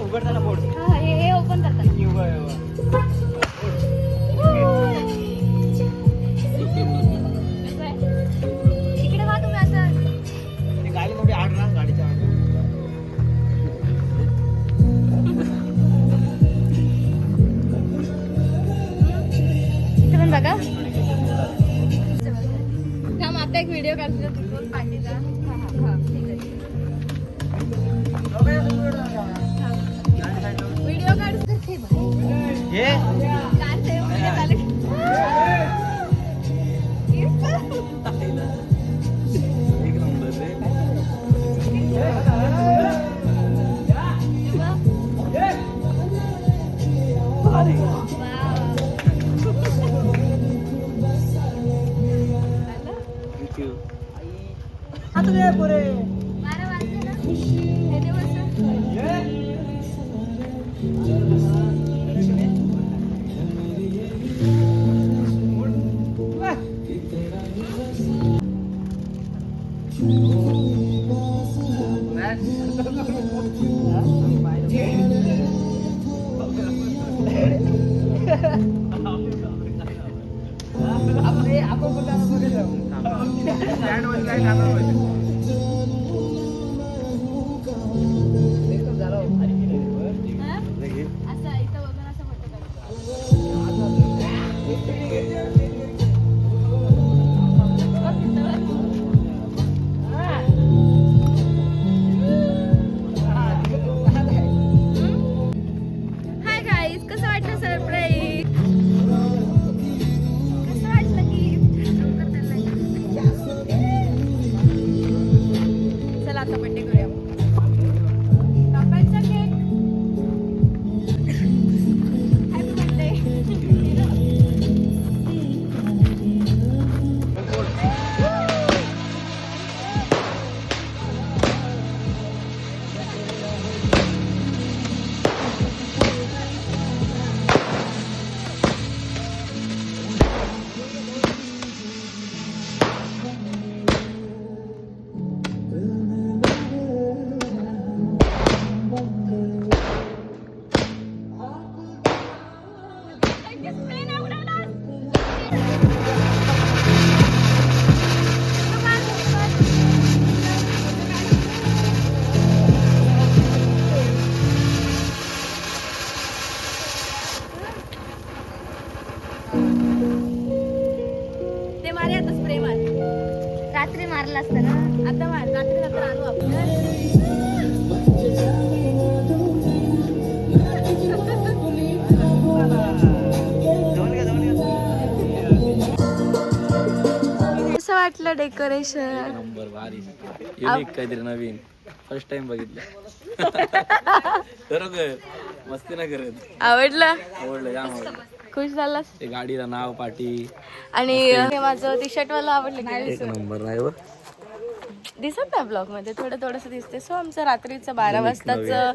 उघडताना बोर्ड हे ओपन करताना इकडे वा तुम्ही असं ते गाडी मोठी आड ना गाडीच्या आड. इथे पण बघा थांब आता एक व्हिडिओ काढतो तिथून पाठीचा व्हिडिओ काढू करते हे एक नंबर रे. थँक्यू. आता दे पोरे. हाय गाईज कसं वाटलं सरप्राईज कसं वाटलं की चला आता बड्डे करूया कापायचा केक हॅपी बर्थडे ते मारे आता स्प्रे मार रात्री मारला असता ना आता मार रात्री नंतर आणू आपण कसं वाटलं डेकोरेशन नंबर भारी. युनिक काहीतरी नवीन फर्स्ट टाइम बघितलं. खरोखर मस्ती ना करत. आवडलं आवडलं जाम आवडलं. खुश झालास ते गाडीचं नाव पाठी आणि हे माझं टी शर्ट मला आवडलं एक नंबर नाही व. दिसत नाही ब्लॉग मध्ये थोडं थोडंसं दिसते सो आमचं रात्रीचं 12 वाजताचं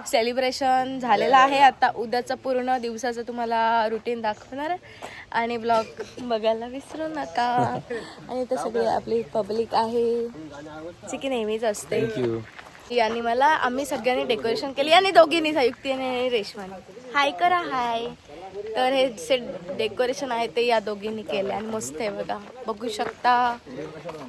सेलिब्रेशन झालेलं आहे. आता उद्याचं पूर्ण दिवसाचं तुम्हाला रुटीन दाखवणार आहे आणि ब्लॉग बघायला विसरू नका. आणि इथं सगळी आपली पब्लिक आहे जी की नेहमीच असते. थँक्यू. आणि मला आम्ही सगळ्यांनी डेकोरेशन केली आणि दोघींनी संयुक्तीने आणि रेशमाने हाय करा हाय. तर हे जे डेकोरेशन आहे ते या दोघींनी केले आणि मस्त आहे बघा बघू शकता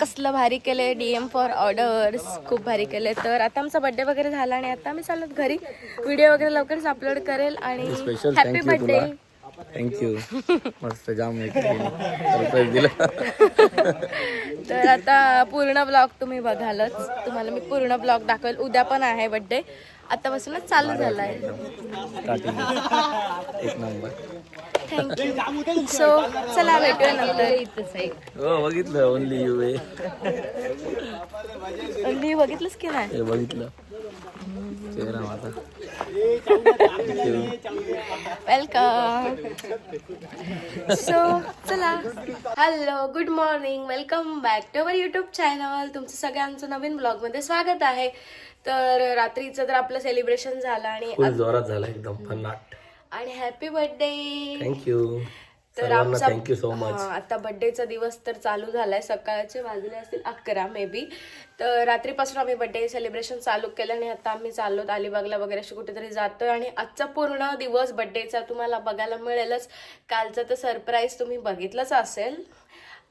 कसलं भारी केले. DM फॉर ऑर्डर्स खूप भारी केले. तर आता आमचा बर्थडे वगैरे झाला आणि आता आम्ही चालत घरी. व्हिडिओ वगैरे लवकरच अपलोड करेल आणि स्पेशल हॅपी बर्थडे. थँक्यू. मस्त जाम सरप्राईज दिला. तर आता पूर्ण ब्लॉग तुम्ही बघालच. तुम्हाला मी पूर्ण ब्लॉग दाखवेल. उद्या पण आहे बर्थडे आतापासूनच चालू झाला आहे. एक नंबर. थँक्यू. सो चला भेटूया नंतर. हो बघितलं ओनली यू आहे. मी बघितलंच की नाही हे बघितलं चेहरा माझा. वेलकम. सो चला hello good morning welcome back to our YouTube channel. तुमचं सगळ्यांचं नवीन ब्लॉगमध्ये स्वागत आहे. तर रात्रीचं तर आपलं सेलिब्रेशन झालं आणि जोरात झाला एकदम फन्नाट. आणि हॅपी बर्थडे. थँक्यू. तर आमचा थँक्यू सो मच. आता बर्थडेचा दिवस तर चालू झालाय. सकाळचे वाजले असतील 11 मे बी. तर रात्रीपासून आम्ही बर्थडे सेलिब्रेशन चालू केलं आणि आता आम्ही चाललो अलिबागला वगैरे अशी कुठेतरी जातोय. आणि आजचा पूर्ण दिवस बर्थडेचा तुम्हाला बघायला मिळेलच. कालचं तर सरप्राईज तुम्ही बघितलंच असेल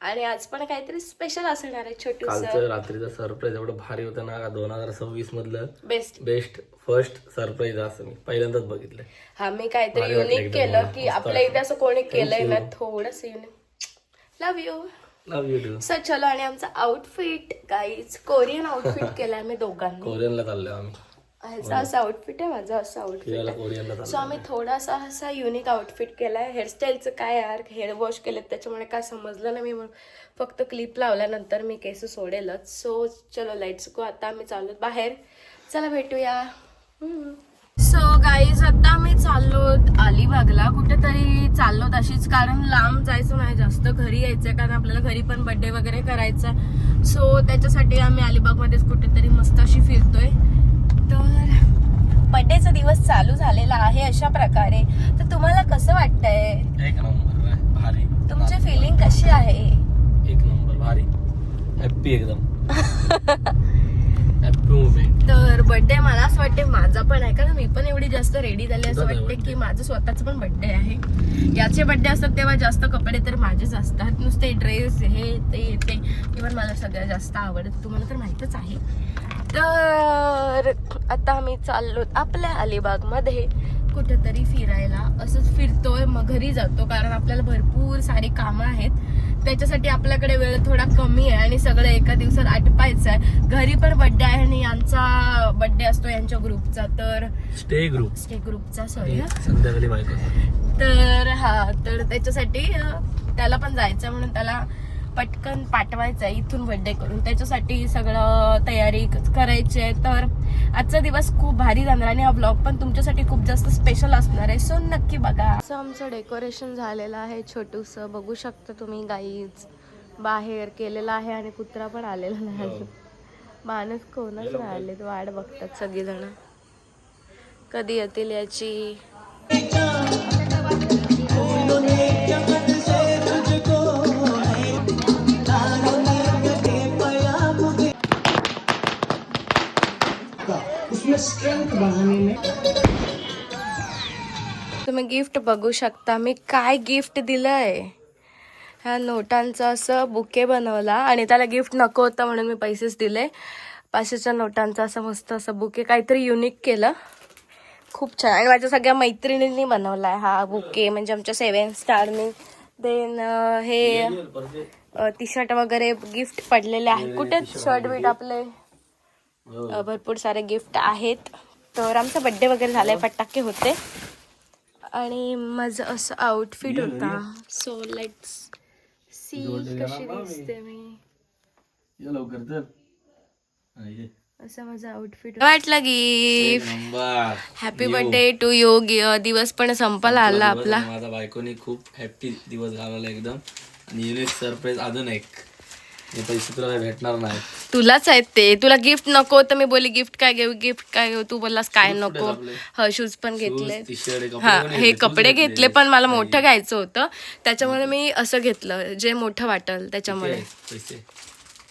आणि आज पण काहीतरी स्पेशल असणार आहे छोटूस. कालचं रात्रीचं सरप्राईज एवढं भारी होतं ना. 2026 मधलं बेस्ट फर्स्ट सरप्राईज असं मी पहिल्यांदाच बघितलंय. हा मी काहीतरी युनिक केलं की आपल्या इथे असं कोणी केलंय ना थोडंसं unique. Love you. Love you too. So चलो. आणि आमचा आउटफिट गाईज कोरियन आउटफिट केलाय आम्ही दोघांनी. कोरियनला चाललोय आम्ही. ह्याचा असं आउटफिट आहे, माझं असं आउटफिट आहे. कोरियनला सो आम्ही थोडासा असा युनिक आउटफिट केलाय. हेअरस्टाईलचं काय यार, हेअर वॉश केलेत त्याच्यामुळे काय समजलं नाही. मी फक्त क्लिप लावल्यानंतर मी केस सोडेलच. सो चलो लेट्स गो. आता आम्ही चाललो बाहेर. चला भेटूया. सो गाईज आता आम्ही चाललो अलिबागला. कुठेतरी चाललो तशीच, कारण लांब जायचं नाही जास्त. घरी यायचंय कारण आपल्याला घरी पण बर्थडे वगैरे करायचा. सो त्याच्यासाठी आम्ही अलिबागमध्येच कुठेतरी मस्त अशी फिरतोय. तर बर्थडेचा दिवस चालू झालेला आहे अशा प्रकारे. तर तुम्हाला कसं वाटतंय? एक नंबर भारी. तुमची फिलिंग कशी आहे? एक नंबर भारी. हॅप्पी एकदम. Happy movement. तर बर्थडे मला असं वाटते माझा पण आहे, कारण मी पण एवढी जास्त रेडी झाले. असं वाटते की माझं स्वतःच पण बर्थडे आहे. याचे बर्थडे असतात तेव्हा जास्त कपडे तर माझेच असतात. नुसते ड्रेस हे ते इव्हन मला सगळ्यात जास्त आवडतं, तुम्हाला तर माहीतच आहे. तर आता आम्ही चाललो आपल्या अलिबागमध्ये कुठेतरी फिरायला. असंच फिरतोय, मग घरी जातो कारण आपल्याला भरपूर सारी कामं आहेत. त्याच्यासाठी आपल्याकडे वेळ थोडा कमी आहे आणि सगळं एका दिवसात आटपायचं आहे. घरी पण बर्थडे आहे आणि यांचा बर्थडे असतो यांच्या ग्रुपचा. तर स्टे ग्रुपचा सॉरी संध्याकाळी बायको. तर त्याच्यासाठी त्याला पण जायचं म्हणून त्याला पटकन पाठवायचं आहे इथून बर्थडे करून. त्याच्यासाठी सगळं तयारी करायची आहे. तर आजचा दिवस खूप भारी जाणार आणि हा ब्लॉग पण तुमच्यासाठी खूप जास्त स्पेशल असणार आहे. सो नक्की बघा. असं आमचं डेकोरेशन झालेलं आहे छोटूसं. बघू शकता तुम्ही गाईज. बाहेर केलेलं आहे आणि कुत्रा पण आलेला नाही अजून. माणूस कोणच नाही आले, वाट बघतात सगळीजण कधी येतील याची. तुम्ही गिफ्ट बघू शकता मी काय गिफ्ट दिलंय. ह्या नोटांचं असं बुके बनवला आणि त्याला गिफ्ट नको होतं म्हणून मी पैसेच दिले. 500च्या नोटांचा असं मस्त असं बुके काहीतरी युनिक केलं. खूप छान. आणि माझ्या सगळ्या मैत्रिणींनी बनवलाय हा बुके, म्हणजे आमच्या 7 स्टारनी. देन हे टी शर्ट वगैरे गिफ्ट पडलेले आहेत. कुठे शर्ट बीट आपले भरपूर सारे गिफ्ट आहेत. तर आमचा बर्थडे वगैरे झालाय, फटाके होते आणि माझं असं आउटफिट होता. सो लेट्स सी कशी दिसते मी. असं माझं आउटफिट वाटलं. Gift happy birthday to you. दिवस पण संपायला आला आपला. माझ्या बायकोनी खूप हॅप्पी दिवस घालवला एकदम. आणि युनिक सरप्राईज अजून एक. हे पैसे तुला काही भेटणार नाही, तुलाच आहेत ते. तुला गिफ्ट नको तर मी बोलली गिफ्ट काय घेऊ, तू बोललास काय नको. शूज पण घेतले. हा हे कपडे घेतले पण मला मोठं घ्यायचं होतं त्याच्यामुळे मी असं घेतलं जे मोठं वाटल त्याच्यामुळे.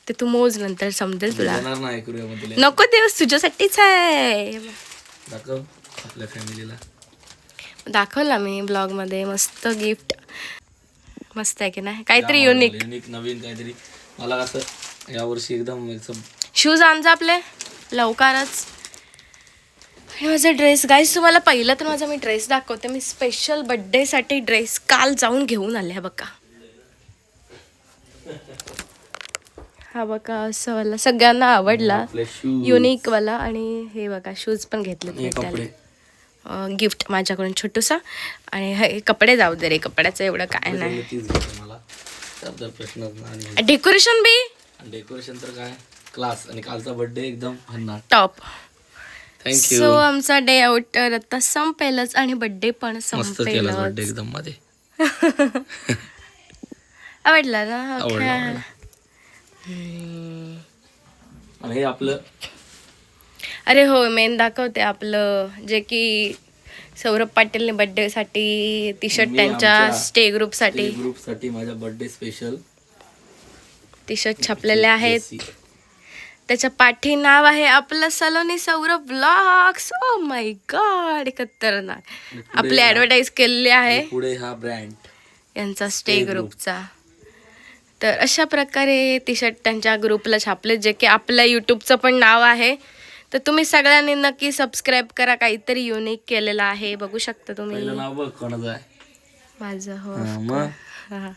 ते तू मोज नंतर समजेल तुला. नको दिवस तुझ्यासाठीच आहे. आपल्या फॅमिलीला दाखवला मी ब्लॉग मध्ये. मस्त गिफ्ट मस्त आहे की नाही, काहीतरी युनिक नवीन काहीतरी. मला असं यावर्षी एकदम शूज आणजा आपले लवकरच. आणि माझा ड्रेस गाईस तुम्हाला पहिलं तर माझा मी ड्रेस दाखवते. मी स्पेशल बर्थडे साठी ड्रेस काल जाऊन घेऊन आले. हा बघा, हा बघा असं वाला सगळ्यांना आवडला, युनिक वाला. आणि हे बघा शूज पण घेतले त्याला गिफ्ट माझ्याकडून छोटूसा. आणि हे कपडे जाऊ दे रे, कपड्याचं एवढं काय नाही. डेकोरेशन तर काय क्लास. आणि कालचा बर्थडे एकदम भन्नाट टॉप. थँक्यू. सो आमचा डे आउट आता संपेलच आणि बर्थडे पण संपेल. एकदम मध्ये आवडला ना. आणि हे आपलं अरे हो मेन दाखवते आपलं जे की सौरभ पाटीलने बर्थडे साठी टी शर्ट मी त्यांच्या आमच्या स्टे ग्रुप साठी ग्रुप साठी माझ्या बर्थडे स्पेशल टी शर्ट छापलेले आहेत. त्याच्या पाठी नाव आहे आपलं Saloni Saurabh blogs. Oh my God, खतरनाक. आपली ऍडव्हर्टाईज केलेली आहे पुढे हा ब्रँड यांचा स्टे ग्रुपचा. तर अशा प्रकारे टी शर्ट त्यांच्या ग्रुपला छापले, जे की आपल्या यूट्यूबचं पण नाव आहे. तर तुम्ही सगळ्यांनी नक्की सबस्क्राईब करा. काहीतरी युनिक केलेलं आहे, बघू शकता तुम्ही. पहिलं नाव बघ कोणाचं आहे माझं. हो मग हा.